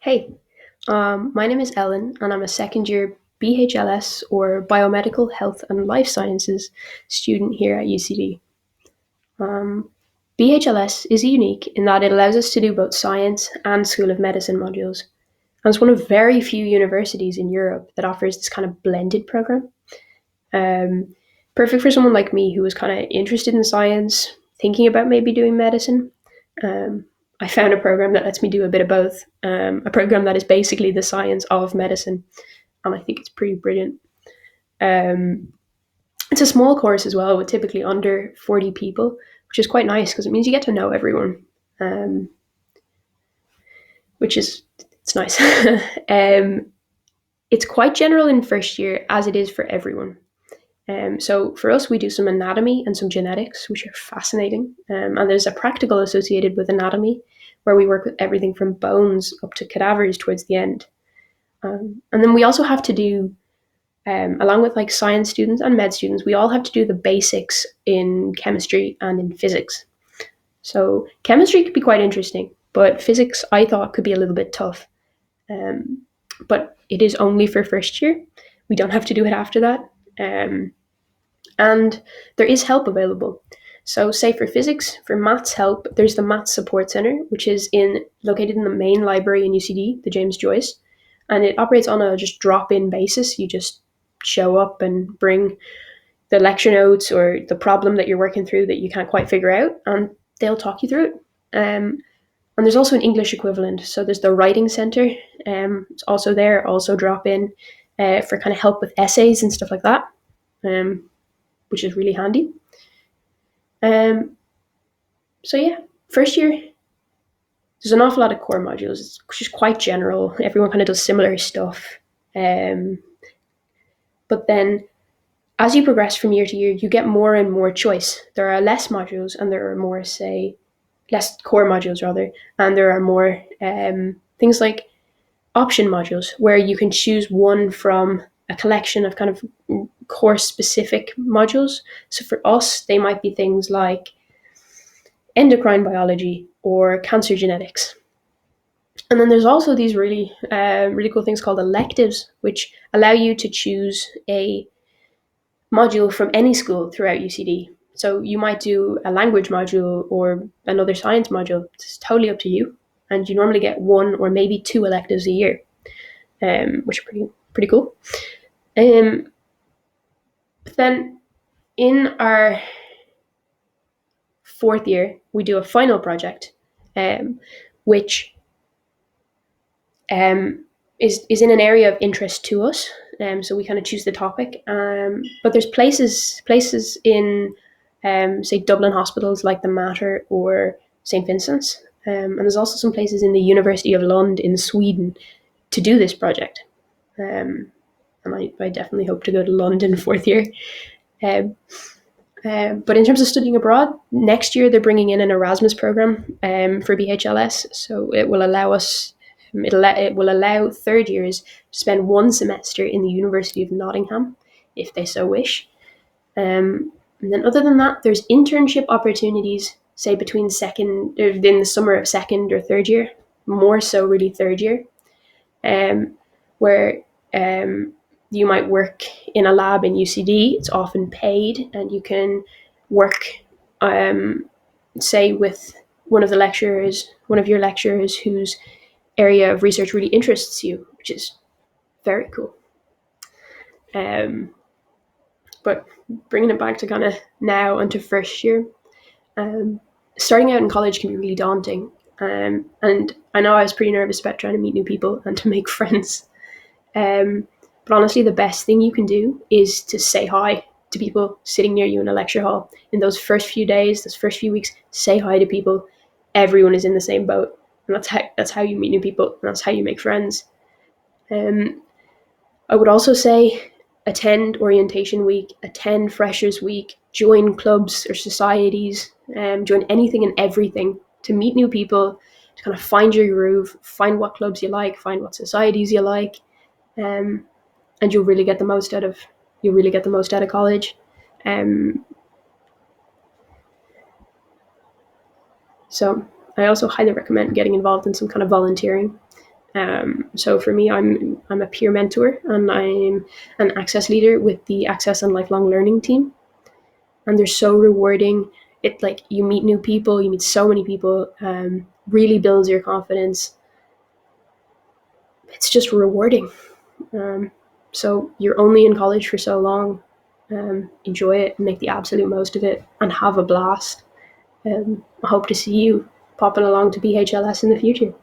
Hey, my name is Ellen, and I'm a second year BHLS or Biomedical Health and Life Sciences student here at UCD. Um, BHLS is unique in that it allows us to do both science and School of Medicine modules. And it's one of very few universities in Europe that offers this kind of blended program. Um, Perfect for someone like me who was kind of interested in science, thinking about maybe doing medicine. Um, I found a program that lets me do a bit of both. A program that is basically the science of medicine, and I think it's pretty brilliant. Um, it's a small course as well, with typically under 40 people, which is quite nice because it means you get to know everyone, um, which is it's nice. um, it's quite general in first year, as it is for everyone. So for us, we do some anatomy and some genetics, which are fascinating. And there's a practical associated with anatomy, where we work with everything from bones up to cadavers towards the end. And then we also have to do, along with like science students and med students, we all have to do the basics in chemistry and in physics. So chemistry could be quite interesting, but physics I thought could be a little bit tough. Um, but it is only for first year. We don't have to do it after that. And there is help available. So, say for physics, for maths help, there's the Maths Support Centre, which is located in the main library in UCD, the James Joyce, and it operates on a just drop-in basis. You just show up and bring the lecture notes or the problem that you're working through that you can't quite figure out, and they'll talk you through it. And there's also an English equivalent. So there's the Writing Centre. It's also there, also drop in for kind of help with essays and stuff like that. Which is really handy. Um, so yeah, first year there's an awful lot of core modules. It's just quite general. Everyone kind of does similar stuff. Um, but then as you progress from year to year, you get more and more choice. There are less modules, and there are more, say, less core modules rather, and there are more things like option modules where you can choose one from a collection of kind of course specific modules. So for us, they might be things like endocrine biology or cancer genetics. And then there's also these really cool things called electives, which allow you to choose a module from any school throughout UCD. So you might do a language module or another science module. It's totally up to you. And you normally get one or maybe two electives a year, which are pretty cool. But then in our fourth year, we do a final project, which is in an area of interest to us. So we kind of choose the topic. But there's places in, say, Dublin hospitals like the Mater or St. Vincent's. And there's also some places in the University of Lund in Sweden to do this project. And I definitely hope to go to London fourth year. But in terms of studying abroad, next year they're bringing in an Erasmus program for BHLS, so it will allow us. It will allow third years to spend one semester in the University of Nottingham, if they so wish. And then, other than that, there's internship opportunities, say between in the summer of second or third year, more so really third year, where you might work in a lab in UCD. It's often paid, and you can work, say, with one of your lecturers whose area of research really interests you, which is very cool. But bringing it back to kind of now onto first year, starting out in college can be really daunting. And I know I was pretty nervous about trying to meet new people and to make friends. But honestly, the best thing you can do is to say hi to people sitting near you in a lecture hall. In those first few days, those first few weeks, say hi to people. Everyone is in the same boat. And that's how you meet new people. And that's how you make friends. I would also say attend orientation week, attend freshers week, join clubs or societies, join anything and everything to meet new people, to kind of find your groove, find what clubs you like, find what societies you like, and you'll really get the most out of college. So I also highly recommend getting involved in some kind of volunteering. So for me, I'm a peer mentor, and I'm an access leader with the Access and Lifelong Learning team, and they're so rewarding. It like you meet new people, you meet so many people, really builds your confidence. It's just rewarding. Um, so you're only in college for so long. Enjoy it, make the absolute most of it, and have a blast. I hope to see you popping along to BHLS in the future.